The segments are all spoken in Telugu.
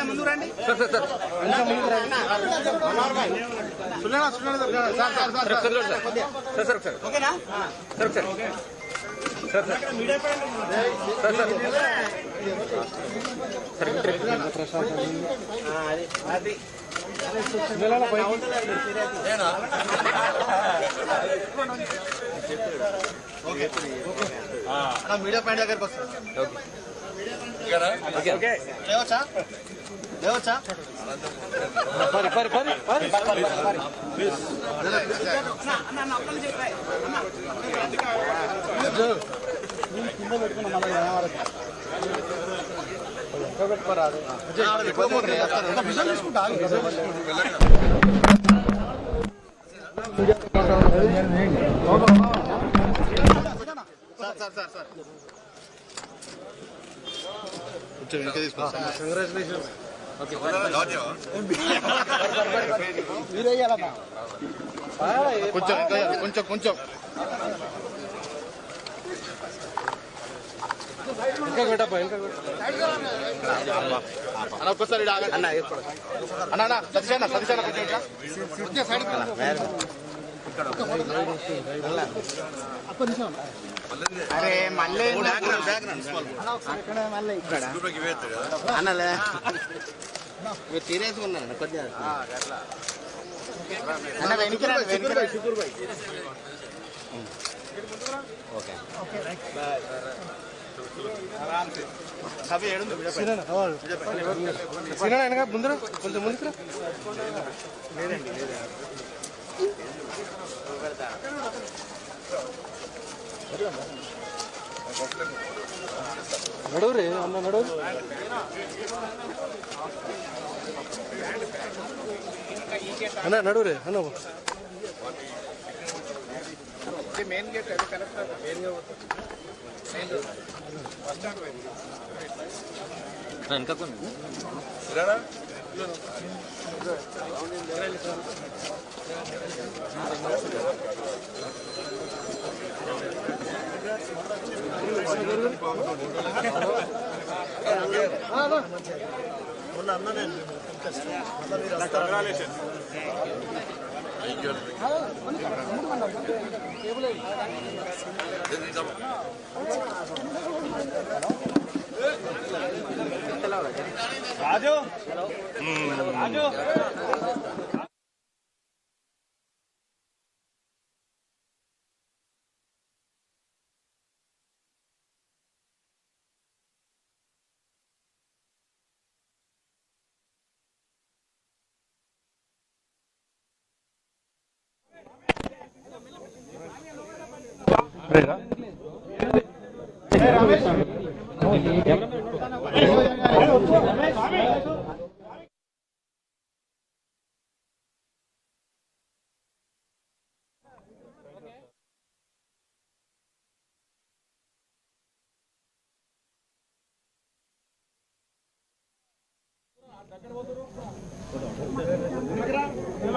ముందు రండి ఓకేనా మీడియా పాయింట్ దగ్గరికి వస్తాను లేవచ్చా లేవచ్చా కంగ్రాచులేషన్స్ కొంచెం కొంచెం ఇంకా పెట్టబ్బా ఇంకా అన్న ఒక్కసారి అన్న అన్న సతీష్ అరే మళ్ళీ ఇక్కడ అన్నలే మీరు తీరేసుకున్నాను కొద్దిగా అన్న వెనక్కి ఓకే ముందర కొంచెం ముందుకు లేదండి నడువు రే అన్న నడువు అన్న నడువు రే అన్న మెయిన్ గేట్ ఇంకా కొన్ని రాజు రాజు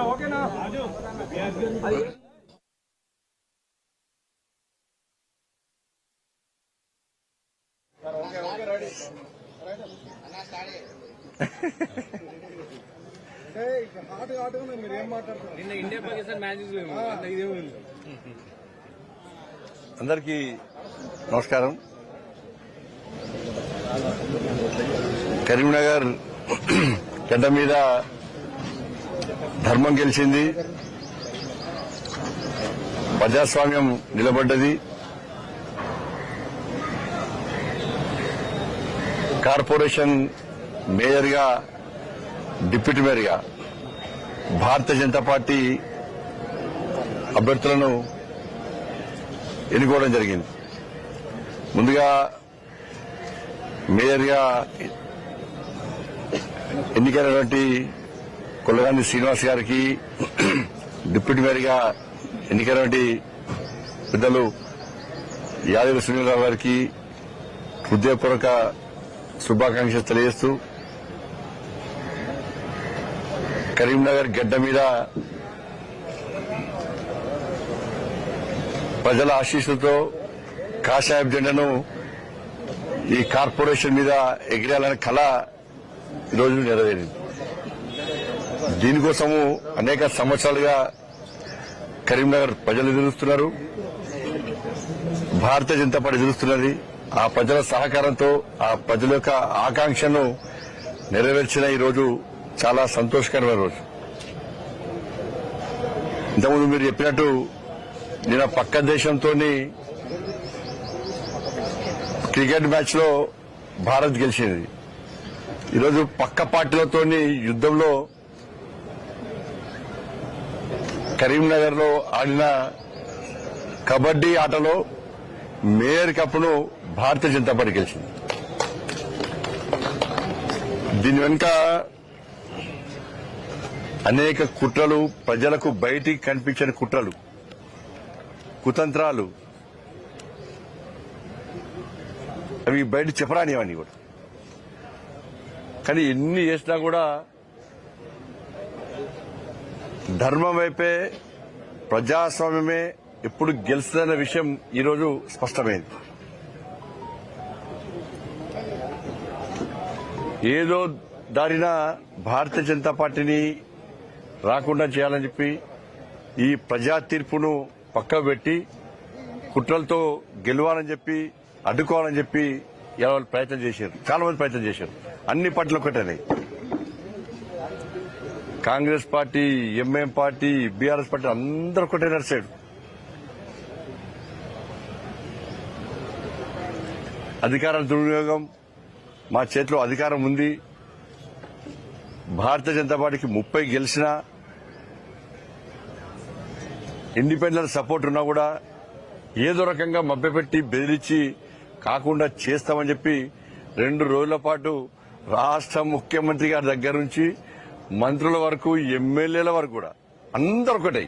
ఓకేనా మీరు ఏం మాట్లాడుతున్నారు నిన్న ఇండియా పాకిస్తాన్ మ్యాచ్ అందరికీ నమస్కారం. కరీంనగర్ గడ్డ మీద ధర్మం గెలిచింది, ప్రజాస్వామ్యం నిలబడ్డది. కార్పొరేషన్ మేయర్గా, డిప్యూటీ మేయర్గా భారతీయ జనతా పార్టీ అభ్యర్థులను ఎన్నుకోవడం జరిగింది. ముందుగా మేయర్గా ఎన్నికైనటువంటి కొల్లగాని శ్రీనివాస్ గారికి, డిప్యూటీ మేయర్గా ఎన్నికైనటువంటి పెద్దలు యాదగిరి సునీలరావు గారికి హృదయపూర్వక శుభాకాంక్షలు తెలియజేస్తూ, కరీంనగర్ గడ్డ మీద ప్రజల ఆశీస్సులతో కాషాయ జెండాను ఈ కార్పొరేషన్ మీద ఎగిరేయాలనే కళ ఈరోజు నెరవేరింది. దీనికోసము అనేక సంవత్సరాలుగా కరీంనగర్ ప్రజలు ఎదురుస్తున్నారు, భారతీయ జనతా పార్టీ ఎదురుస్తున్నది. ఆ ప్రజల సహకారంతో ఆ ప్రజల యొక్క ఆకాంక్షను నెరవేర్చిన ఈ రోజు చాలా సంతోషకరమైన రోజు. ఇంతకుముందు మీరు చెప్పినట్టు నిన్న పక్క దేశంతో క్రికెట్ మ్యాచ్ లో భారత్ గెలిచింది. ఈరోజు పక్క పార్టీలతో యుద్దంలో కరీంనగర్ లో ఆడిన కబడ్డీ ఆటలో మేయర్ కప్ను భారతీయ జనతా పార్టీ గెలిచింది. దీని వెనుక అనేక కుట్రలు, ప్రజలకు బయటికి కనిపించని కుట్రలు, కుతంత్రాలు, అవి బయట చెప్పరానివన్నీ కూడా. కానీ ఎన్ని చేసినా కూడా ధర్మం వైపే, ప్రజాస్వామ్యమే ఎప్పుడు గెలుస్తుందన్న విషయం ఈరోజు స్పష్టమైంది. ఏదో దారిన భారతీయ జనతా పార్టీని రాకుండా చేయాలని చెప్పి ఈ ప్రజా తీర్పును పక్కకు పెట్టి కుట్రలతో గెలవాలని చెప్పి, అడ్డుకోవాలని చెప్పి ఇలా వాళ్ళు ప్రయత్నం చేశారు. చాలా మంది ప్రయత్నం చేశారు. అన్ని పార్టీలు ఒకటేనే, Congress party, MIM party, BRS party అందరూ ఒకటే నడిచాడు. అధికారాల దుర్వినియోగం, మా చేతిలో అధికారం ఉంది, భారతీయ జనతా పార్టీకి 30 గెలిచినా, ఇండిపెండెంట్ సపోర్ట్ ఉన్నా కూడా ఏదో రకంగా మభ్యపెట్టి బెదిరించి కాకుండా చేస్తామని చెప్పి 2 రోజుల పాటు రాష్ట్ర ముఖ్యమంత్రి గారి దగ్గర నుంచి మంత్రుల వరకు, ఎమ్మెల్యేల వరకు కూడా అందరూ ఒకటే.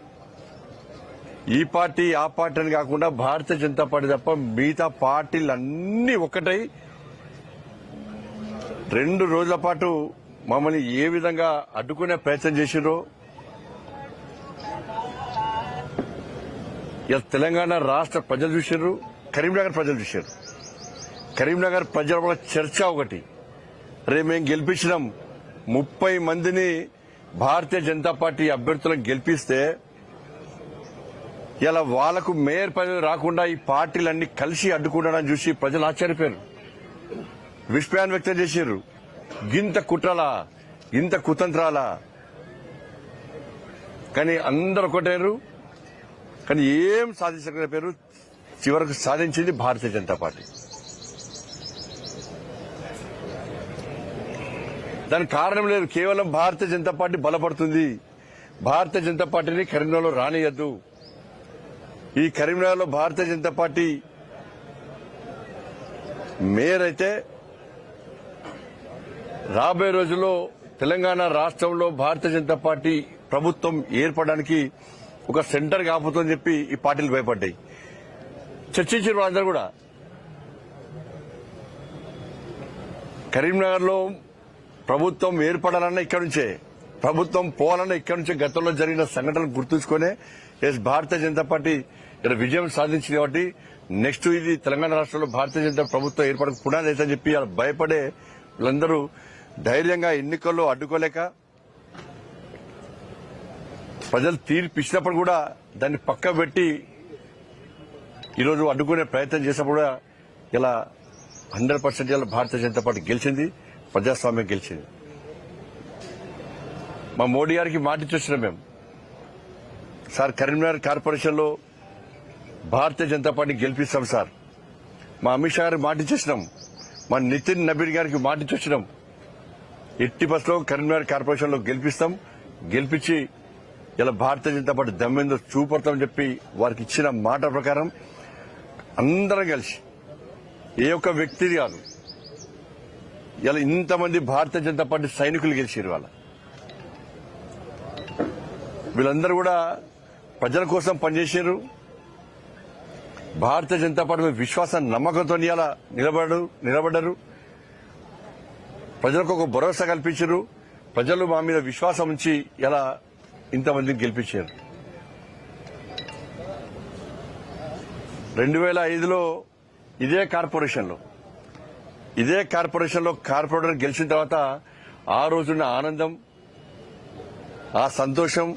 ఈ పార్టీ ఆ పార్టీ అని కాకుండా భారతీయ జనతా పార్టీ తప్ప మిగతా పార్టీలన్నీ ఒకటై 2 రోజుల పాటు మమ్మల్ని ఏ విధంగా అడ్డుకునే ప్రయత్నం చేసిరో తెలంగాణ రాష్ట్ర ప్రజలు చూశారు, కరీంనగర్ ప్రజలు చూశారు. కరీంనగర్ ప్రజల చర్చ ఒకటి, రేపు మేము గెలిపించినాం 30 మందిని భారతీయ జనతా పార్టీ అభ్యర్థులను గెలిపిస్తే ఇలా వాళ్లకు మేయర్ పదవి రాకుండా ఈ పార్టీలన్నీ కలిసి అడ్డుకుంటారని చూసి ప్రజలు ఆశ్చర్యపోయారు, విస్మయాన్ని వ్యక్తం చేశారు. గింత కుట్రలా, ఇంత కుతంత్రాలా? కానీ అందరూ ఒకటేరు, కానీ ఏం సాధించలేకపోయారు. చివరకు సాధించింది భారతీయ జనతా పార్టీ. దానికి కారణం లేదు, కేవలం భారతీయ జనతా పార్టీ బలపడుతుంది. భారతీయ జనతా పార్టీని కరీంనగర్లో రానియద్దు. ఈ కరీంనగర్లో భారతీయ జనతా పార్టీ మేయర్ అయితే రాబోయే రోజుల్లో తెలంగాణ రాష్ట్రంలో భారతీయ జనతా పార్టీ ప్రభుత్వం ఏర్పడడానికి ఒక సెంటర్ కాపుతుందని చెప్పి ఈ పార్టీలు భయపడ్డాయి. చర్చించారు వాళ్ళందరూ కూడా. కరీంనగర్లో ప్రభుత్వం ఏర్పడాలన్నా ఇక్కడి నుంచే, ప్రభుత్వం పోవాలన్నా ఇక్కడి నుంచే గతంలో జరిగిన సంఘటనలు గుర్తుంచుకునే భారతీయ జనతా పార్టీ ఇక్కడ విజయం సాధించింది. కాబట్టి నెక్స్ట్ ఇది తెలంగాణ రాష్ట్రంలో భారతీయ జనతా ప్రభుత్వం ఏర్పడక పునాది అయితే చెప్పి భయపడే వీళ్ళందరూ ధైర్యంగా ఎన్నికల్లో అడ్డుకోలేక, ప్రజలు తీర్పు ఇచ్చినప్పుడు కూడా దాన్ని పక్క పెట్టి ఈరోజు అడ్డుకునే ప్రయత్నం చేసినప్పుడు కూడా ఇలా 100% ఇలా భారతీయ జనతా పార్టీ గెలిచింది, ప్రజాస్వామ్యం గెలిచింది. మా మోడీ గారికి మాటిచ్చొచ్చినాం మేము, సార్ కరీంనగర్ కార్పొరేషన్ లో భారతీయ జనతా పార్టీ గెలిపిస్తాం సార్. మా అమిత్ షా గారికి మాటిచ్చేసినాం, మా నితిన్ నబీన్ గారికి మాటిచ్చొచ్చినాం, ఎట్టి బస్సులో కరీంనగర్ కార్పొరేషన్ లో గెలిపిస్తాం, గెలిపించి ఇలా భారతీయ జనతా పార్టీ దమ్మెందో చూపడతామని చెప్పి వారికి ఇచ్చిన మాట ప్రకారం అందరం కలిసి ఏ ఒక్క వ్యక్తి కాదు. ఇలా ఇంతమంది భారతీయ జనతా పార్టీ సైనికులు గెలిచారు. వీళ్ళందరూ కూడా ప్రజల కోసం పనిచేశారు. భారతీయ జనతా పార్టీ మీద విశ్వాసం నమ్మకంతో ఇలా నిలబడ్డారు. ప్రజలకు ఒక భరోసా కల్పించారు. ప్రజలు మా మీద విశ్వాసం ఉంచి ఇలా ఇంతమందిని గెలిపించారు. 2005లో ఇదే కార్పొరేషన్లో కార్పొరేటర్ గెలిచిన తర్వాత ఆ రోజున్న ఆనందం, ఆ సంతోషం,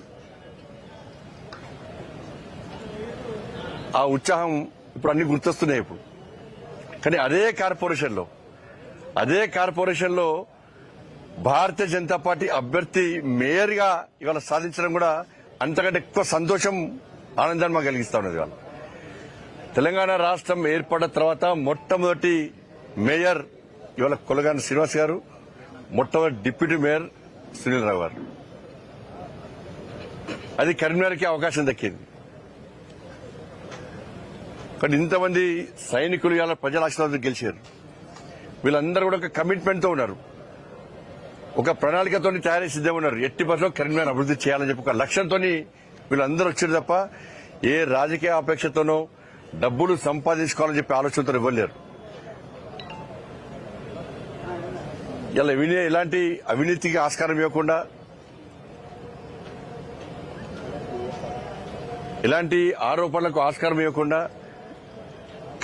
ఆ ఉత్సాహం ఇప్పుడు అన్ని గుర్తొస్తున్నాయి. ఇప్పుడు కానీ అదే కార్పొరేషన్లో భారతీయ జనతా పార్టీ అభ్యర్థి మేయర్ గా ఇవాళ సాధించడం కూడా అంతకంటే ఎక్కువ సంతోషం, ఆనందాన్ని మాకు కలిగిస్తా ఉన్నది. ఇవాళ తెలంగాణ రాష్ట్రం ఏర్పడిన తర్వాత మొట్టమొదటి మేయర్ ఇవాళ కొలగాని శ్రీనివాస్ గారు, మొట్టమొదటి డిప్యూటీ మేయర్ సునీల్ రావు గారు. అది కరీంనగర్కి అవకాశం దక్కింది. కానీ ఇంతమంది సైనికులు ఇవాళ ప్రజల ఆశీర్వాదం గెలిచారు. వీళ్ళందరూ కూడా ఒక కమిట్మెంట్ తో ఉన్నారు, ఒక ప్రణాళికతో తయారీ సిద్ధంగా ఉన్నారు. ఎట్టి పరిస్థితుల్లో కరీంనగర్ అభివృద్ధి చేయాలని చెప్పి ఒక లక్ష్యంతో వీళ్ళందరూ వచ్చారు తప్ప ఏ రాజకీయ అపేక్షతోనో డబ్బులు సంపాదించుకోవాలని చెప్పి ఆలోచనతో ఇవ్వలేరు. ఇలా ఇలాంటి అవినీతికి ఆస్కారం ఇవ్వకుండా, ఇలాంటి ఆరోపణలకు ఆస్కారం ఇవ్వకుండా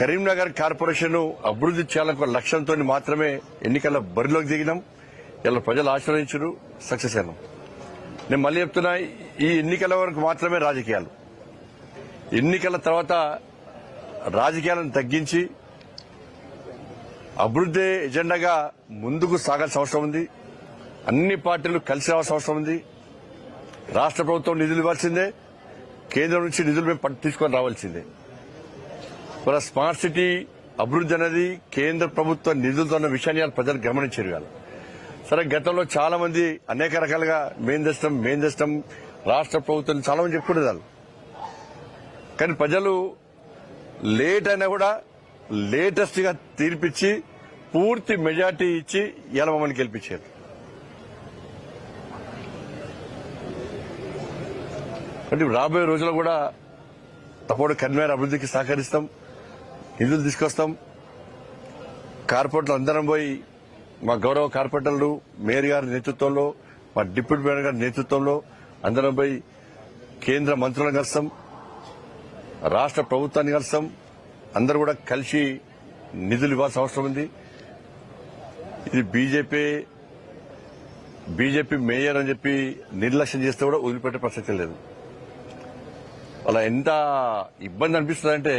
కరీంనగర్ కార్పొరేషన్ అభివృద్ధి చేయాలనే లక్ష్యంతో మాత్రమే ఎన్నికల బరిలోకి దిగినాం. ఇలా ప్రజలు ఆశీర్వదించారు, సక్సెస్ అయినాం. నేను మళ్ళీ చెప్తున్నా, ఈ ఎన్నికల వరకు మాత్రమే రాజకీయాలు. ఎన్నికల తర్వాత రాజకీయాలను తగ్గించి అభివృద్ధి ఎజెండాగా ముందుకు సాగాల్సిన అవసరం ఉంది. అన్ని పార్టీలు కలిసి రావాల్సిన అవసరం ఉంది. రాష్ట్ర ప్రభుత్వం నిధులు ఇవ్వాల్సిందే, కేంద్రం నుంచి నిధులు మేము తీసుకొని రావాల్సిందే. మన స్మార్ట్ సిటీ అభివృద్ధి అనేది కేంద్ర ప్రభుత్వ నిధులతో ఉన్న విషయాన్ని ప్రజలు గమనించారు. సరే, గతంలో చాలా మంది అనేక రకాలుగా మేం తెస్తాం రాష్ట్ర ప్రభుత్వం చాలా మంది చెప్పుకునేదాళ్ళు. కానీ ప్రజలు లేట్ అయినా కూడా లేటెస్ట్ గా తీర్పిచ్చి పూర్తి మెజార్టీ ఇచ్చి ఇలా మమ్మల్ని గెలిపించారు. అంటే రాబోయే రోజుల్లో కూడా తప్పకుండా కరీంనగర్ అభివృద్ధికి సహకరిస్తాం, నిధులు తీసుకొస్తాం. కార్పొరేటర్లు అందరం పోయి, మా గౌరవ కార్పొరేటర్లు మేయర్ గారి నేతృత్వంలో, మా డిప్యూటీ మేయర్ గారి నేతృత్వంలో అందరం పోయి కేంద్ర మంత్రులను కలుస్తాం, రాష్ట్ర ప్రభుత్వాన్ని కలుస్తాం. అందరూ కూడా కలిసి నిధులు ఇవ్వాల్సిన అవసరం ఉంది. ఇది బీజేపీ మేయర్ అని చెప్పి నిర్లక్ష్యం చేస్తే కూడా వదిలిపెట్టే ప్రసక్తి లేదు. అలా ఎంత ఇబ్బంది అనిపిస్తుందంటే,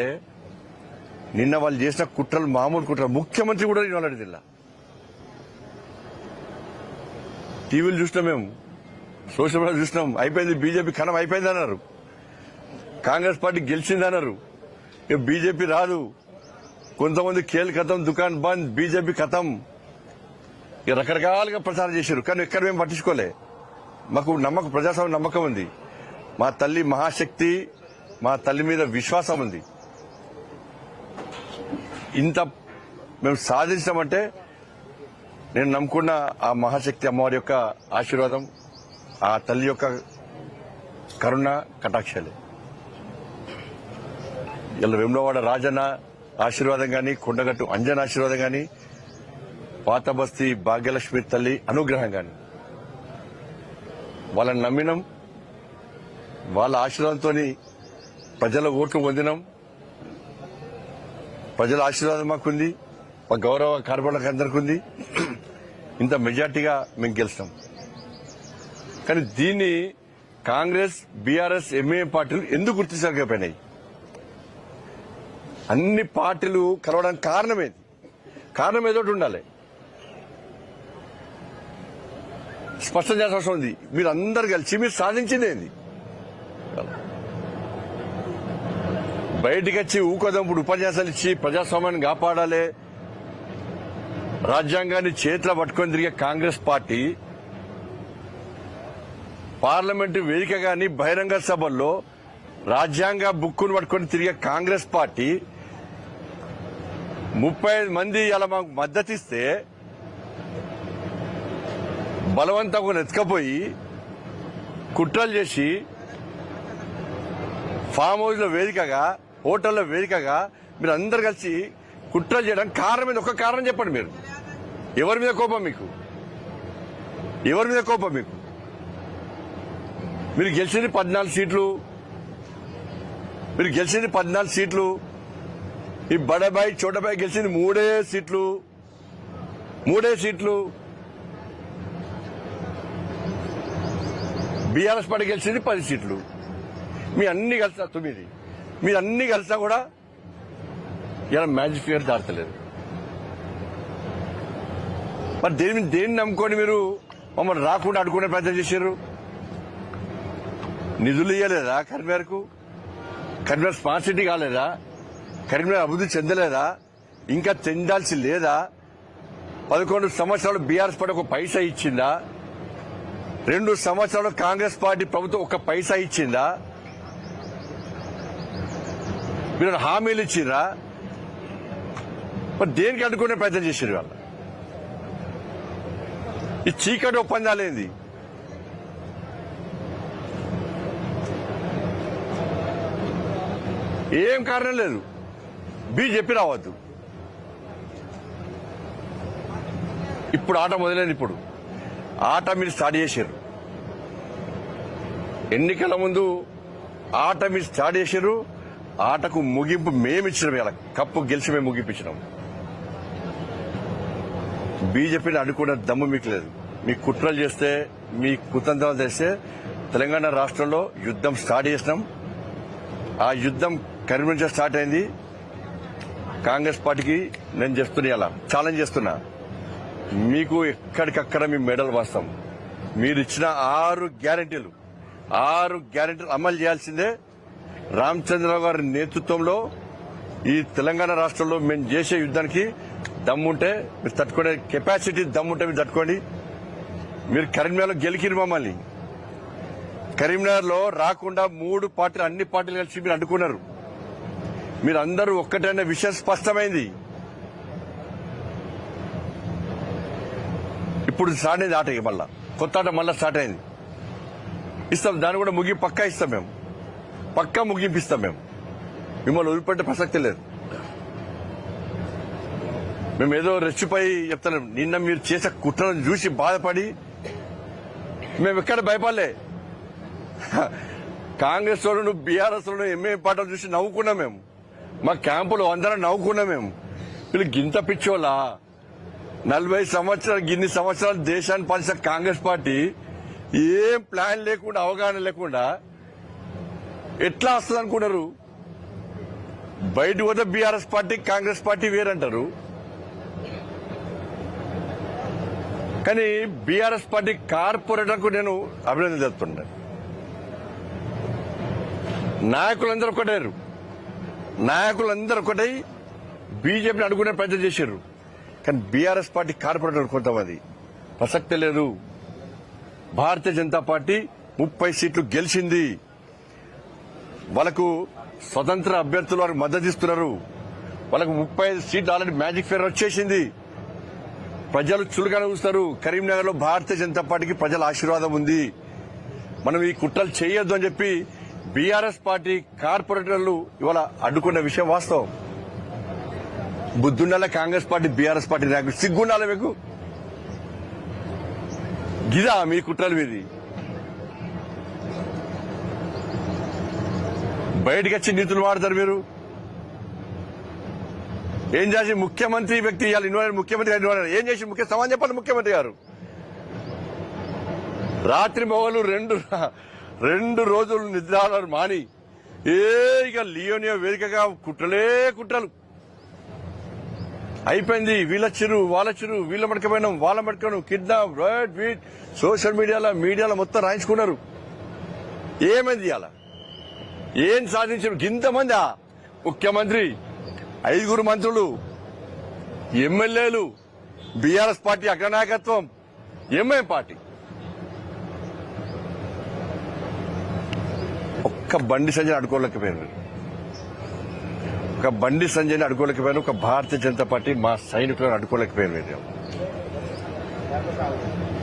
నిన్న వాళ్ళు చేసిన కుట్రలు మామూలు కుట్రలు. ముఖ్యమంత్రి కూడా ఇవ్వాలి జిల్లా టీవీలు చూసినాం, మేము సోషల్ మీడియా చూసినాం. అయిపోయింది, బీజేపీ కణం అయిపోయింది అన్నారు. కాంగ్రెస్ పార్టీ గెలిచిందన్నారు. ఇక బీజేపీ రాదు. కొంతమంది ఖేల్ ఖతం, దుకాన్ బంద్, బీజేపీ ఖతం, ఇక రకరకాలుగా ప్రచారం చేశారు. కానీ ఎక్కడ మేము పట్టించుకోలే. మాకు ప్రజాస్వామ్య నమ్మకం ఉంది. మా తల్లి మహాశక్తి, మా తల్లి మీద విశ్వాసం ఉంది. ఇంత మేము సాధించామంటే నేను నమ్ముకున్న ఆ మహాశక్తి అమ్మవారి యొక్క ఆశీర్వాదం, ఆ తల్లి యొక్క కరుణ కటాక్షాలే. ఇలా వేములవాడ రాజన్న ఆశీర్వాదం గాని, కొండగట్టు అంజన్ ఆశీర్వాదం గాని, పాత బస్తీ భాగ్యలక్ష్మి తల్లి అనుగ్రహం గాని, వాళ్ళని నమ్మినాం. వాళ్ళ ఆశీర్వాదంతో ప్రజల ఓట్లు పొందినాం. ప్రజల ఆశీర్వాదం మాకుంది, మా గౌరవ కార్పొరేటర్లకు అందరికీ ఉంది. ఇంత మెజార్టీగా మేము గెలుస్తాం. కానీ దీన్ని కాంగ్రెస్, బీఆర్ఎస్, ఎంఐఎం పార్టీలు ఎందుకు గుర్తించలేకపోయినాయి? అన్ని పార్టీలు కలవడానికి కారణం ఏదో ఉండాలి. స్పష్టం చేయాల్సిన అవసరం ఉంది. మీరు అందరు కలిసి మీరు సాధించింది ఏంది? బయటికి వచ్చి ఊకోదంపుడు ఉపన్యాసాలు ఇచ్చి ప్రజాస్వామ్యాన్ని కాపాడాలి, రాజ్యాంగాన్ని చేతిలో పట్టుకొని తిరిగే కాంగ్రెస్ పార్టీ పార్లమెంటు వేదిక గాని, బహిరంగ సభల్లో రాజ్యాంగ బుక్కును పట్టుకొని తిరిగే కాంగ్రెస్ పార్టీ 35 మంది ఇలా మాకు మద్దతు ఇస్తే బలవంతంగా ఎత్తుకపోయి కుట్రలు చేసి ఫామ్ హౌస్ లో వేదికగా హోటల్లో వేదికగా మీరు అందరు కలిసి కుట్రలు చేయడానికి కారణం మీద ఒక కారణం చెప్పండి. మీరు ఎవరి మీద కోపం మీకు? ఎవరి మీద కోపం మీకు? మీరు గెలిచింది 14 సీట్లు. మీరు గెలిచింది 14 సీట్లు. ఈ బడబాయి చోటబాయి గెలిచింది 3 సీట్లు. 3 సీట్లు. బీఆర్ఎస్ పార్టీ గెలిచింది 10 సీట్లు. మీ అన్ని కలిసా 9. మీరు అన్ని కలిసా కూడా ఇలా మ్యాజిక్ ఫిగర్ దాటలేదు. మరి దేన్ని నమ్ముకొని మీరు మమ్మల్ని రాకుండా అడుకునే ప్రయత్నం చేశారు? నిధులు ఇవ్వలేదా కరీంనగర్కు? కరీంనగర్ స్మార్ట్ సిటీ కాలేదా? కరీంనగర్ అభివృద్ధి చెందలేదా? ఇంకా చెందాల్సి లేదా? 11 సంవత్సరాలు బీఆర్ఎస్ పార్టీ ఒక పైసా ఇచ్చిందా? 2 సంవత్సరాలు కాంగ్రెస్ పార్టీ ప్రభుత్వం ఒక పైసా ఇచ్చిందా? మీరు హామీలు ఇచ్చిరా? మరి దేనికి అడ్డుకునే ప్రయత్నం చేశారు వాళ్ళు? ఈ చీకటి ఒప్పందాలేంది? ఏం కారణం లేదు. చెప్పి రావద్దు. ఇప్పుడు ఆట మొదలైంది. ఇప్పుడు ఆట మీరు స్టార్ట్ చేశారు. ఎన్నికల ముందు ఆట మీరు స్టార్ట్ చేశారు. ఆటకు ముగింపు మేమిచ్చినాం. ఇలా కప్పు గెలిచి మేము ముగింపించినాం. బీజేపీని అడ్డుకునే దమ్ము మీకు లేదు. మీ కుట్రలు చేస్తే, మీ కుతంత్రాలు చేస్తే తెలంగాణ రాష్ట్రంలో యుద్ధం స్టార్ట్ చేసినాం. ఆ యుద్ధం కరీంనగర్ నుంచి స్టార్ట్ అయింది. కాంగ్రెస్ పార్టీకి నేను చేస్తున్నా, ఇలా ఛాలెంజ్ చేస్తున్నా. మీకు ఎక్కడికక్కడ మీ మెడల్ వాస్తాం. మీరు ఇచ్చిన 6 గ్యారెంటీలు అమలు చేయాల్సిందే. రామచంద్రరావు గారి నేతృత్వంలో ఈ తెలంగాణ రాష్ట్రంలో మేము చేసే యుద్ధానికి దమ్ముంటే మీరు తట్టుకునే కెపాసిటీ దమ్ముంటే మీరు తట్టుకోండి. మీరు కరీంనగర్లో గెలికిరు మమ్మల్ని. కరీంనగర్ లో రాకుండా 3 పార్టీలు, అన్ని పార్టీలు కలిసి మీరు అడ్డుకున్నారు. మీరు అందరూ ఒక్కటైన విషయం స్పష్టమైంది. ఇప్పుడు స్టార్ట్ అయింది ఆట. మళ్ళా కొత్త ఆట మళ్ళా స్టార్ట్ అయింది. ఇస్తాం, దాన్ని కూడా పక్కా ఇస్తాం. మేము పక్కా ముగింపిస్తాం. మేము మిమ్మల్ని వదిలిపెట్టే ప్రసక్తి లేదు. మేము ఏదో రెచ్చిపోయి చెప్తున్నాం. నిన్న మీరు చేసే కుట్రలను చూసి బాధపడి మేము ఎక్కడ భయపడలే. కాంగ్రెస్ వాళ్ళు, బీఆర్ఎస్ వాళ్ళు, ఎంఏ పార్టీలు చూసి నవ్వుకున్నాం. మేము మా క్యాంపులో అందరం నవ్వుకున్నాం. మేము వీళ్ళు గింత పిచ్చోళ్ళా? 40 సంవత్సరాలు, ఇన్ని సంవత్సరాలు దేశాన్ని పాలించిన కాంగ్రెస్ పార్టీ ఏం ప్లాన్ లేకుండా, అవగాహన లేకుండా ఎట్లా వస్తుంది అనుకున్నారు? బయట పోతే బీఆర్ఎస్ పార్టీ, కాంగ్రెస్ పార్టీ వేరంటారు. కానీ బీఆర్ఎస్ పార్టీ కార్పొరేటర్కు నేను అభినందన తెలుపుతున్నాను. నాయకులందరూ ఒకటారు. నాయకులందరూ ఒకటై బీజేపీని అడుగునే ప్రయత్నం చేశారు. కానీ బీఆర్ఎస్ పార్టీ కార్పొరేటర్ కొంతమంది ప్రసక్తే లేదు. భారతీయ జనతా పార్టీ 30 సీట్లు గెలిచింది. వాళ్ళకు స్వతంత్ర అభ్యర్థులు వారికి మద్దతు ఇస్తున్నారు. వాళ్ళకు 35 సీట్లు ఆల్రెడీ మ్యాజిక్ ఫిగర్ వచ్చేసింది. ప్రజలు చులుగానే చూస్తారు. కరీంనగర్ లో భారతీయ జనతా పార్టీకి ప్రజల ఆశీర్వాదం ఉంది. మనం ఈ కుట్రలు చేయొద్దు అని చెప్పి బీఆర్ఎస్ పార్టీ కార్పొరేటర్లు ఇవాళ అడ్డుకున్న విషయం వాస్తవం. బుద్ధుండాల కాంగ్రెస్ పార్టీ, బీఆర్ఎస్ పార్టీ నాయకులు సిగ్గుండాలి మీకు. గిదా మీ కుట్రలు మీది? బయటకు వచ్చి నీతులు మాడతారు మీరు. ఏం చేసి ముఖ్యమంత్రి వ్యక్తి ఇవాళ ఇన్వాల్వ్, ముఖ్యమంత్రి ఇన్వాల్వ్ ఏం చేసి ముఖ్య సమాధానం చెప్పాలి ముఖ్యమంత్రి గారు. రాత్రి మొగలు 2 రోజులు నిద్రాలు మాని ఇక లియోనియో వేదికగా కుట్రలు అయిపోయింది. వీళ్ళొచ్చిరు, వాళ్ళొచ్చిరు, వీళ్ళ మడకపోయినాం, వాళ్ళ మడకపోయినాం, కిడ్నాప్, రైట్, వీట్, సోషల్ మీడియాలో మొత్తం రాయించుకున్నారు. ఏమైంది ఇవాళ? ఏం సాధించారు? ఇంతమంది ముఖ్యమంత్రి, 5 మంత్రులు, ఎమ్మెల్యేలు, బీఆర్ఎస్ పార్టీ అగ్రనాయకత్వం, ఎంఐఎం పార్టీ. ఒక్క బండి సంజయ్ అడ్డుకోలేకపోయారు. ఒక బండి సంజయ్ని అడ్డుకోలేకపోయాను, ఒక భారతీయ జనతా పార్టీ మా సైనికులను అడ్డుకోలేకపోయాను. మీరు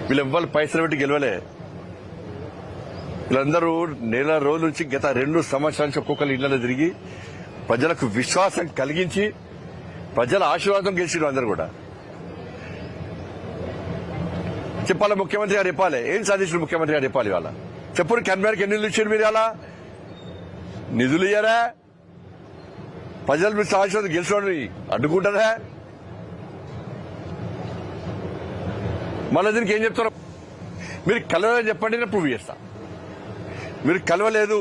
వీళ్ళు ఎవ్వరు పైసలు పెట్టి గెలవలే. వీళ్ళందరూ నెల రోజుల నుంచి గత 2 సంవత్సరాల నుంచి ఒక్కొక్కరు ఇళ్లలో తిరిగి ప్రజలకు విశ్వాసం కలిగించి ప్రజల ఆశీర్వాదం గెలిచిరు. అందరూ కూడా చెప్పాలి, ముఖ్యమంత్రి గారు చెప్పాలి ఏం సాధించారు, ముఖ్యమంత్రి గారు చెప్పాలి. ఇవాళ చెప్పుడు కన్వీనర్కి ఎన్ని నిధులు ఇచ్చారు మీరు? ఇలా నిధులు ఇయ్యారా? ప్రజలు మీరు ఆశీర్వాదం గెలిచి అడ్డుకుంటారా? మళ్ళీ దీనికి ఏం చెప్తారు? మీరు కలవలేదని చెప్పండి, నేను ప్రూవ్ చేస్తా. మీరు కలవలేదు,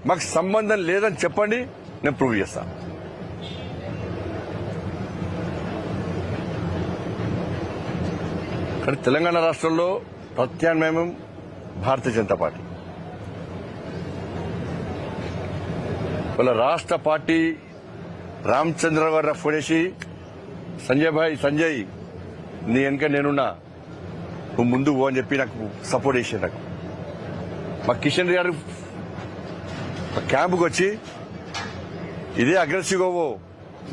మాకు సంబంధం లేదని చెప్పండి, నేను ప్రూవ్ చేస్తా. కానీ తెలంగాణ రాష్ట్రంలో ప్రత్యామ్నాయం భారతీయ జనతా పార్టీ. వాళ్ళ రాష్ట్ర పార్టీ రామచంద్ర గారు ఫోన్ చేసి సంజయ్ నీ వెనక నేనున్నా, నువ్వు ముందు పో అని చెప్పి నాకు సపోర్ట్ చేశారు. నాకు మా కిషన్ గారు క్యాంపుకి వచ్చి ఇదే అగ్రెసివ్గా పో,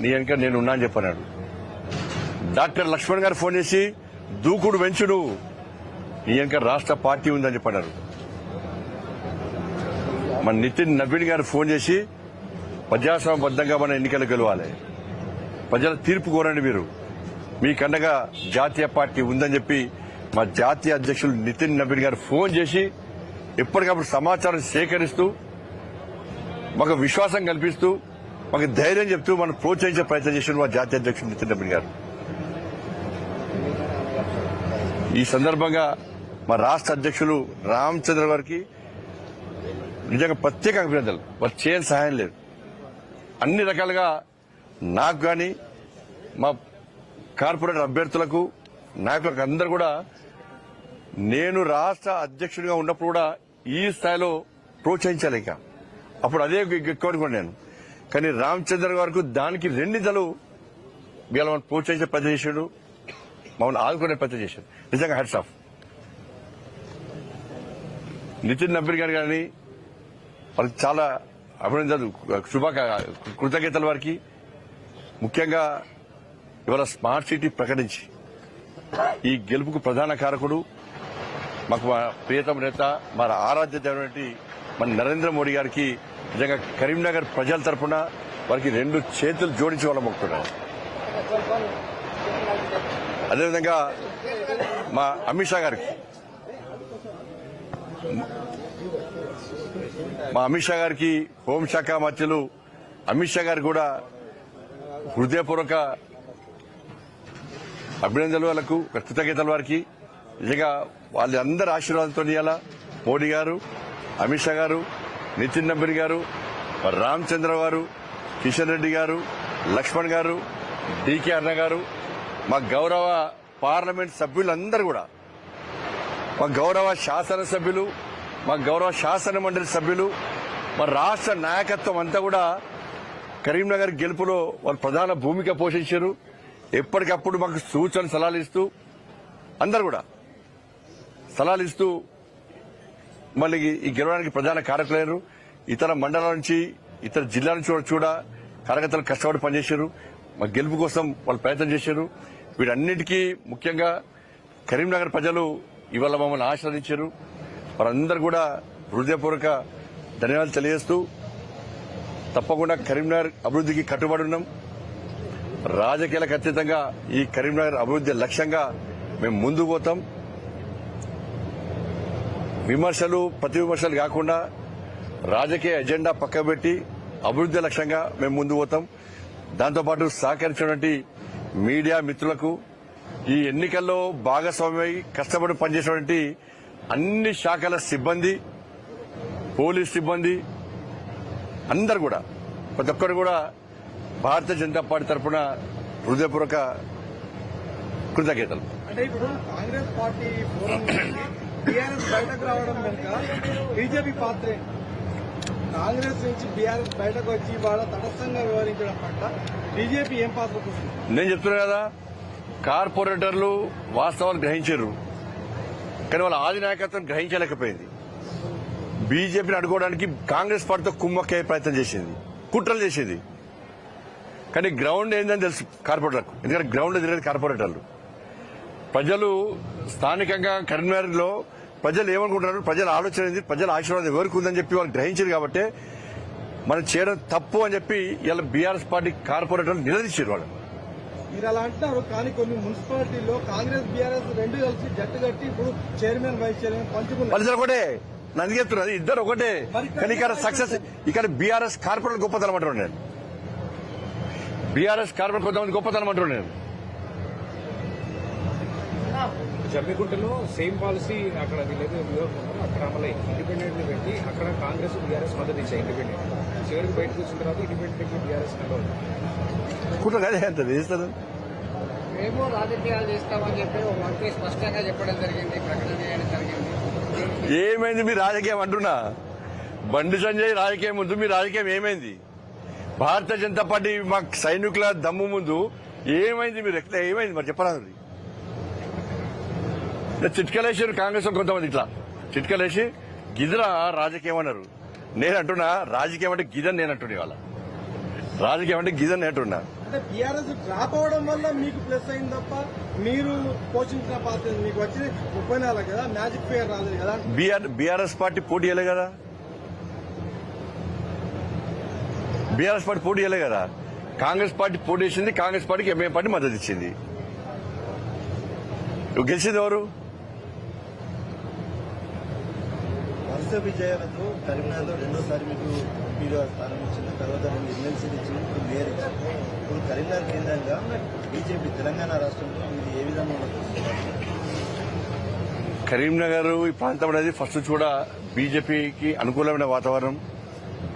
నీ వెనక నేనున్నా అని చెప్పన్నాడు. డాక్టర్ లక్ష్మణ్ గారు ఫోన్ చేసి దూకుడు పెంచుడు, నీ వెనక రాష్ట్ర పార్టీ ఉందని చెప్పన్నారు. మన నితిన్ నవీన్ గారు ఫోన్ చేసి ప్రజాస్వామ్యబద్దంగా మన ఎన్నికలు గెలవాలి, ప్రజల తీర్పు కోరండి, మీరు మీకండగా జాతీయ పార్టీ ఉందని చెప్పి మా జాతీయ అధ్యక్షులు నితిన్ నవీన్ గారు ఫోన్ చేసి ఎప్పటికప్పుడు సమాచారం సేకరిస్తూ మాకు విశ్వాసం కల్పిస్తూ మాకు ధైర్యం చెప్తూ మనం ప్రోత్సహించే ప్రయత్నం చేసిన మా జాతీయ అధ్యక్షులు నితిన్ నవీన్ గారు. ఈ సందర్భంగా మా రాష్ట్ర అధ్యక్షులు రామచంద్ర గారికి నిజంగా ప్రత్యేక అభినందనలు. వారు చేయని సహాయం లేదు. అన్ని రకాలుగా నాకు కానీ మా కార్పొరేటర్ అభ్యర్థులకు నాయకులకు అందరూ కూడా నేను రాష్ట్ర అధ్యక్షుడిగా ఉన్నప్పుడు కూడా ఈ స్థాయిలో ప్రోత్సహించాలి. ఇక అప్పుడు అదే ఎక్కువ కూడా నేను, కానీ రామచంద్ర గారికి దానికి 2 ఇతలు వీళ్ళ ప్రోత్సహించే ప్రయత్నం చేశాడు, మమ్మల్ని ఆదుకునే ప్రయత్నం చేశాడు. నిజంగా హ్యాట్స్ ఆఫ్. నితిన్ నవీన్ గారు కానీ వాళ్ళకి చాలా అభినందనలు, కృతజ్ఞతలు వారికి. ముఖ్యంగా ఇవాళ స్మార్ట్ సిటీ ప్రకటించి ఈ గెలుపుకు ప్రధాన కారకుడు మాకు మా ప్రియతమ నేత, మన ఆరాధ్య దైవమైనటువంటి మన నరేంద్ర మోడీ గారికి నిజంగా కరీంనగర్ ప్రజల తరఫున వారికి 2 చేతులు జోడించి వాళ్ళ మొక్కుతున్నారు. అదేవిధంగా మా అమిత్ షా గారికి, హోంశాఖ మంత్రులు అమిత్ షా గారికి కూడా హృదయపూర్వక అభినందనలు, వాళ్ళకు కృతజ్ఞతలు వారికి. నిజంగా వాళ్ళందరి ఆశీర్వాదంతో ఇవాళ మోడీ గారు, అమిత్ షా గారు, నితిన్ నవీన్ గారు, రామచంద్ర గారు, కిషన్ రెడ్డి గారు, లక్ష్మణ్ గారు, డీకే అన్న గారు, మా గౌరవ పార్లమెంట్ సభ్యులందరూ కూడా, మా గౌరవ శాసనసభ్యులు, మా గౌరవ శాసన మండలి సభ్యులు, మా రాష్ట్ర నాయకత్వం అంతా కూడా కరీంనగర్ గెలుపులో వాళ్ళు ప్రధాన భూమిక పోషించారు. ఎప్పటికప్పుడు మాకు సూచన సలహాలు ఇస్తూ అందరూ కూడా సలహాలు ఇస్తూ మళ్ళీ ఈ గెలవడానికి ప్రధాన కారకులైన ఇతర మండలాల నుంచి, ఇతర జిల్లాల నుంచి కూడా కార్యకర్తలు కష్టపడి పనిచేశారు. మా గెలుపు కోసం వాళ్ళు ప్రయత్నం చేశారు. వీటన్నిటికీ ముఖ్యంగా కరీంనగర్ ప్రజలు ఇవాళ మమ్మల్ని ఆశీర్వదించారు. వారందరూ కూడా హృదయపూర్వక ధన్యవాదాలు తెలియజేస్తూ తప్పకుండా కరీంనగర్ అభివృద్ధికి కట్టుబడి ఉన్నాం. రాజకీయాలకు అతీతంగా ఈ కరీంనగర్ అభివృద్ధి లక్ష్యంగా మేము ముందుకు పోతాం. ప్రతి విమర్శలు కాకుండా రాజకీయ ఎజెండా పక్కబెట్టి అభివృద్ధి లక్ష్యంగా మేము ముందుకు పోతాం. దాంతోపాటు సహకరించినటువంటి మీడియా మిత్రులకు, ఈ ఎన్నికల్లో భాగస్వామ్యమై కష్టపడి పనిచేసినటువంటి అన్ని శాఖల సిబ్బంది, పోలీస్ సిబ్బంది అందరు కూడా, ప్రతి ఒక్కరు కూడా భారతీయ జనతా పార్టీ తరఫున హృదయపూర్వక కృతజ్ఞతలు. అంటే ఇప్పుడు కాంగ్రెస్ పార్టీ టీఆర్ఎస్ బయటకు రావడం వెనుక బీజేపీ పాత్ర, కాంగ్రెస్ నుంచి బీఆర్ఎస్ బయటకు వచ్చి వాళ్ళ తటస్థంగా వ్యవహరించడం పట్ల బీజేపీ ఏం పాత్ర పోషిస్తుంది? నేను చెప్తున్నా కదా, కార్పొరేటర్లు వాస్తవాలు గ్రహించారు, కానీ వాళ్ళ ఆది నాయకత్వం గ్రహించలేకపోయింది. బీజేపీని అడ్డుకోవడానికి కాంగ్రెస్ పార్టీతో కుమ్మక్కే ప్రయత్నం చేసింది, కుట్రలు చేసింది. కానీ గ్రౌండ్ ఏందని తెలుసు కార్పొరేటర్లకు, ఎందుకంటే గ్రౌండ్ తిరిగేది కార్పొరేటర్లు. ప్రజలు స్థానికంగా కరీంనగర్లో ప్రజలు ఏమనుకుంటున్నారు, ప్రజల ఆలోచన ఏంది, ప్రజల ఆశీర్వాదం ఎవరికి ఉందని చెప్పి వాళ్ళు గ్రహించారు కాబట్టి మనం చేయడం తప్పు అని చెప్పి ఇలా బీఆర్ఎస్ పార్టీ కార్పొరేటర్లు నిలదీశారు వాళ్ళు. మీరు అలా అంటున్నారు, కానీ కొన్ని మున్సిపాలిటీల్లో కాంగ్రెస్ బీఆర్ఎస్ రెండు కలిసి జట్టు కట్టి ఇప్పుడు చైర్మన్ వైస్ చైర్మన్ పంచుకున్నారు. వాళ్ళు ఒకటే నన్ను చెప్తున్నది, ఇద్దరు ఒకటే. కానీ ఇక్కడ సక్సెస్ ఇక్కడ బీఆర్ఎస్ కార్పొరేటర్ గొప్పతనం అంటున్నాను నేను. బీఆర్ఎస్ కార్పొరేటర్ కొంతమంది గొప్పతనం అంటున్నాను నేను. జమ్మిగుంటలో సేమ్ పాలసీ అక్కడ వీళ్ళైతే అక్కడ అమలై ఇండిపెండెంట్ ని పెట్టి అక్కడ కాంగ్రెస్ బీఆర్ఎస్ మద్దతు ఇచ్చాయి. ఇండిపెండెంట్ చివరికి బయటకు వచ్చిన తర్వాత ఇండిపెండెంట్ బీఆర్ఎస్ కుట్ర కాదే అంత చేస్తారు. మేము రాజకీయాలు చేస్తామని చెప్పి ఒక మంత్రి స్పష్టంగా చెప్పడం జరిగింది, ప్రకటన చేయడం జరిగింది. ఏమైంది మీ రాజకీయం అంటున్నా? బండి సంజయ్ రాజకీయం ముందు మీ రాజకీయం ఏమైంది? భారతీయ జనతా పార్టీ మా సైనికుల దమ్ము ముందు ఏమైంది? మీరు ఎట్లా ఏమైంది మరి చెప్పరాదు. చిట్కలేసారు కాంగ్రెస్ కొంతమంది, ఇట్లా చిట్కలేసి గిదరా రాజకీయం అన్నారు. నేను అంటున్నా రాజకీయం అంటే గిదని నేను అంటున్నా. ఇవాళ రాజకీయం అంటే గిదని నేను అంటున్నా. అంటే బీఆర్ఎస్ డ్రాప్ అవడం వల్ల మీకు ప్లస్ అయింది తప్ప మీరు పోషించిన పాత్ర మీకు వచ్చి 34 కదా, మ్యాజిక్ ఫిగర్ రాలేదు కదా. బీఆర్ఎస్ పార్టీ పోటీ చేయలే కదా, బీఆర్ఎస్ పార్టీ పోటీ చేయలే కదా. కాంగ్రెస్ పార్టీ పోటీ చేసింది, కాంగ్రెస్ పార్టీకి ఎంఐఎం పార్టీ మద్దతు ఇచ్చింది. గెలిచింది ఎవరు? వరుస విజయాలతో కరీంనగర్లో రెండోసారి మీకు ఎంపీగా స్థానం ఇచ్చిన తర్వాత 2 ఎమ్మెల్సీలు ఇచ్చిన ఇప్పుడు మేయర్ ఇచ్చింది. ఇప్పుడు కరీంనగర్ కేంద్రంగా బీజేపీ తెలంగాణ రాష్ట్రంలో ఇది ఏ విధంగా ఉండదు? కరీంనగర్ ఈ ప్రాంతం అనేది ఫస్ట్ కూడా బీజేపీకి అనుకూలమైన వాతావరణం.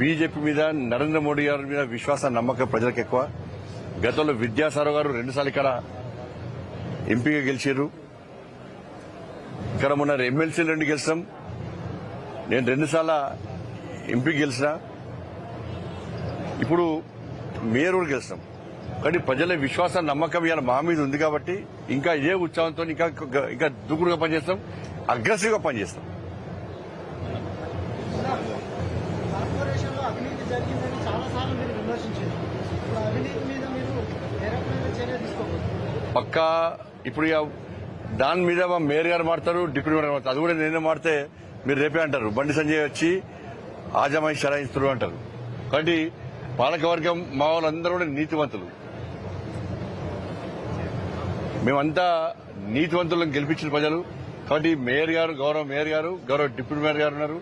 బీజేపీ మీద నరేంద్ర మోడీ గారి మీద విశ్వాసం, నమ్మకం ప్రజలకు ఎక్కువ. గతంలో విద్యాసాగర్ గారు 2 సార్లు ఇక్కడ ఎంపీగా గెలిచారు. ఇక్కడ మొన్న ఎమ్మెల్సీలు 2 గెలిచాం. నేను 2 సార్లు ఎంపీ గెలిచిన, ఇప్పుడు మేయర్ కూడా గెలిచాం. కానీ ప్రజల విశ్వాసం, నమ్మకం ఇవాళ మా మీద ఉంది కాబట్టి ఇంకా ఇదే ఉత్సాహంతో ఇంకా దూకుడుగా పనిచేస్తాం, అగ్రెసివ్ గా పనిచేస్తాం. కార్పొరేషన్ లో అవినీతి జరిగిందని చాలా సార్లు మీరు విమర్శించారు. ఇప్పుడు అవినీతి మీద మీరు ఏ రకమైన చర్య తీసుకోవచ్చు? పక్కా ఇప్పుడు దాని మీద మా మేయర్ గారు మాడతారు, డిప్యూటీ మేయర్ మాడతారు. అది కూడా నేనే మాడితే మీరు రేపే అంటారు బండి సంజయ్ వచ్చి ఆజమాయి చలాయిస్తారు అంటారు. కాబట్టి పాలకవర్గం మా వాళ్ళందరూ కూడా నీతివంతులు. మేమంతా నీతివంతులను గెలిపించిన ప్రజలు. కాబట్టి మేయర్ గారు, గౌరవ మేయర్ గారు, గౌరవ డిప్యూటీ మేయర్ గారు ఉన్నారు,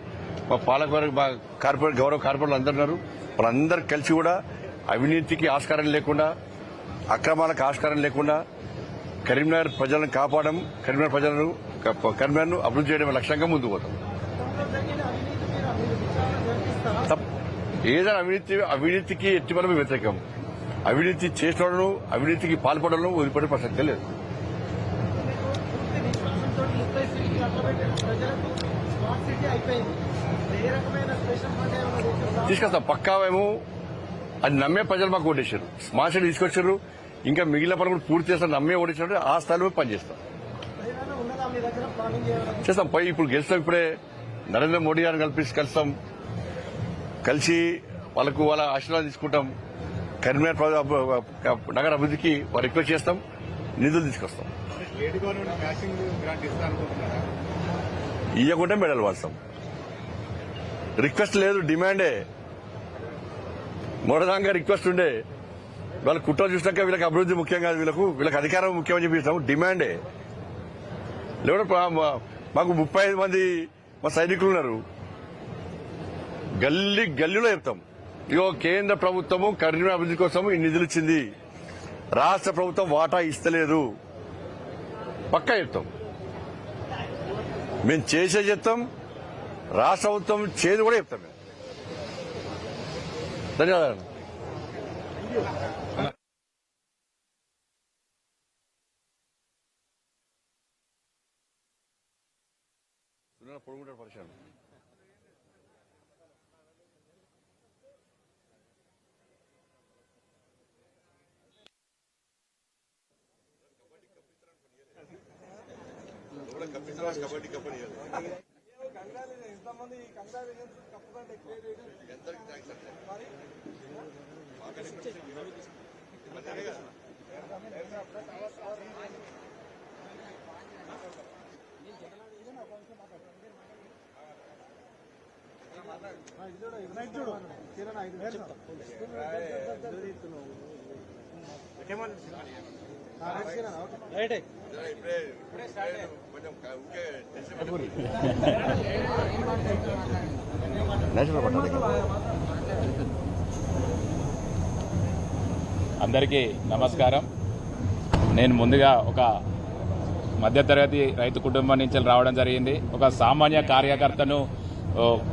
మా పాలకవర్గం, మా కార్పొరేట్ గౌరవ కార్పొరేటర్లు అందరూ ఉన్నారు. వాళ్ళందరూ కలిసి కూడా అవినీతికి ఆస్కారం లేకుండా, అక్రమాలకు ఆస్కారం లేకుండా కరీంనగర్ ప్రజలను కాపాడడం, కరీంనగర్ను అభివృద్ధి చేయడం లక్ష్యంగా ముందుకు పోతాం. ఏదైనా అవినీతికి ఎట్టి మనం వ్యతిరేకం. అవినీతి చేసిన అవినీతికి పాల్పడడం వదిలిపడే ప్రసక్తే లేదు. తీసుకొస్తాం పక్కా. మేము అది నమ్మే ప్రజలు మాకు ఓటేశారు, స్మార్ట్ సిటీ తీసుకొచ్చారు. ఇంకా మిగిలిన పనులు కూడా పూర్తి చేస్తాం. నమ్మే ఓడించినట్టు ఆ స్థాయిలో పనిచేస్తాం, చేస్తాం. పై ఇప్పుడు గెలుస్తాం. ఇప్పుడే నరేంద్ర మోడీ గారిని కలుస్తాం, కలిసి వాళ్ళ ఆశీర్వాదం తీసుకుంటాం. కరీంనగర్ నగర అభివృద్ధికి రిక్వెస్ట్ చేస్తాం, నిధులు తీసుకొస్తాం. ఇవ్వకుంటే మెడల్ వాడతాం. రిక్వెస్ట్ లేదు, డిమాండే. మొదటిదాకా రిక్వెస్ట్ ఉండే, వాళ్ళ కుట్ర చూసినాక వీళ్ళకి అభివృద్ధి ముఖ్యం కాదు, వీళ్ళకి అధికారం ముఖ్యమని చెప్పి డిమాండే. లేకపోతే మాకు 35 మంది మా సైనికులు ఉన్నారు. గల్లీలో చెప్తాం, ఇగో కేంద్ర ప్రభుత్వము కరీంనగర్ అభివృద్ధి కోసం ఈ నిధులు ఇచ్చింది, రాష్ట్ర ప్రభుత్వం వాటా ఇస్తలేదు, పక్కా చెప్తాం. మేము చేసే చెప్తాం, రాష్ట్ర ప్రభుత్వం చేది కూడా చెప్తాం. మేము ధన్యవాదాలు. పొడుగుంటాడు పరిచయం. ఎంతమంది కంగ్రాచులేషన్స్ కప్పు కంటే ఎక్కువ అందరికీ నమస్కారం. నేను ముందుగా ఒక మధ్యతరగతి రైతు కుటుంబం నుంచి రావడం జరిగింది. ఒక సామాన్య కార్యకర్తను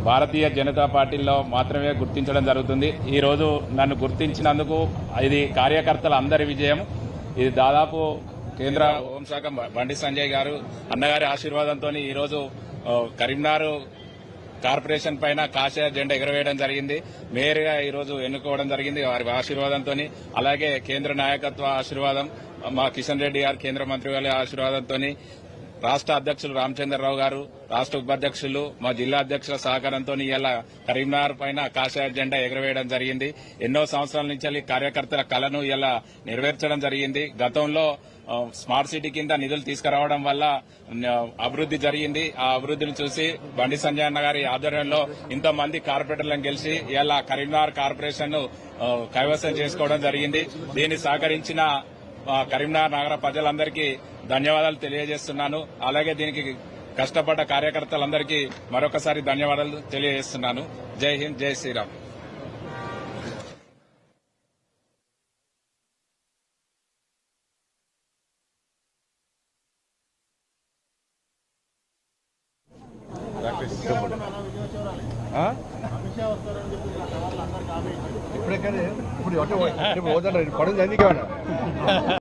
భారతీయ జనతా పార్టీలో మాత్రమే గుర్తించడం జరుగుతుంది. ఈరోజు నన్ను గుర్తించినందుకు ఇది కార్యకర్తల అందరి విజయం. ఇది దాదాపు కేంద్ర హోంశాఖ బండి సంజయ్ గారు అన్నగారి ఆశీర్వాదంతో ఈరోజు కరీంనగర్ కార్పొరేషన్ పైన కాషాయ జెండా ఎగరవేయడం జరిగింది. మేయర్ గా ఈరోజు ఎన్నుకోవడం జరిగింది వారి ఆశీర్వాదంతో. అలాగే కేంద్ర నాయకత్వ ఆశీర్వాదం, మా కిషన్ రెడ్డి గారు కేంద్ర మంత్రి గారి ఆశీర్వాదంతో, రాష్ట్ర అధ్యక్షులు రామచంద్రరావు గారు, రాష్ట్ర ఉపాధ్యక్షులు, మా జిల్లా అధ్యక్షుల సహకారంతో ఇలా కరీంనగర్ పైన కాషాయ జెండా ఎగరవేయడం జరిగింది. ఎన్నో సంవత్సరాల నుంచి కార్యకర్తల కళను ఇలా నెరవేర్చడం జరిగింది. గతంలో స్మార్ట్ సిటీ కింద నిధులు తీసుకురావడం వల్ల అభివృద్ది జరిగింది. ఆ అభివృద్దిని చూసి బండి సంజయ్ అన్న గారి ఆధ్వర్యంలో ఇంతమంది కార్పొరేటర్లను గెలిచి ఇలా కరీంనగర్ కార్పొరేషన్ ను కైవసం చేసుకోవడం జరిగింది. దీన్ని సహకరించిన కరీంనగర్ నగర ప్రజలందరికీ ధన్యవాదాలు తెలియజేస్తున్నాను. అలాగే దీనికి కష్టపడ్డ కార్యకర్తలందరికీ మరొకసారి ధన్యవాదాలు తెలియజేస్తున్నాను. జై హింద్, జై శ్రీరామ్. ఇప్పుడు పడుతుంది ఎందుకు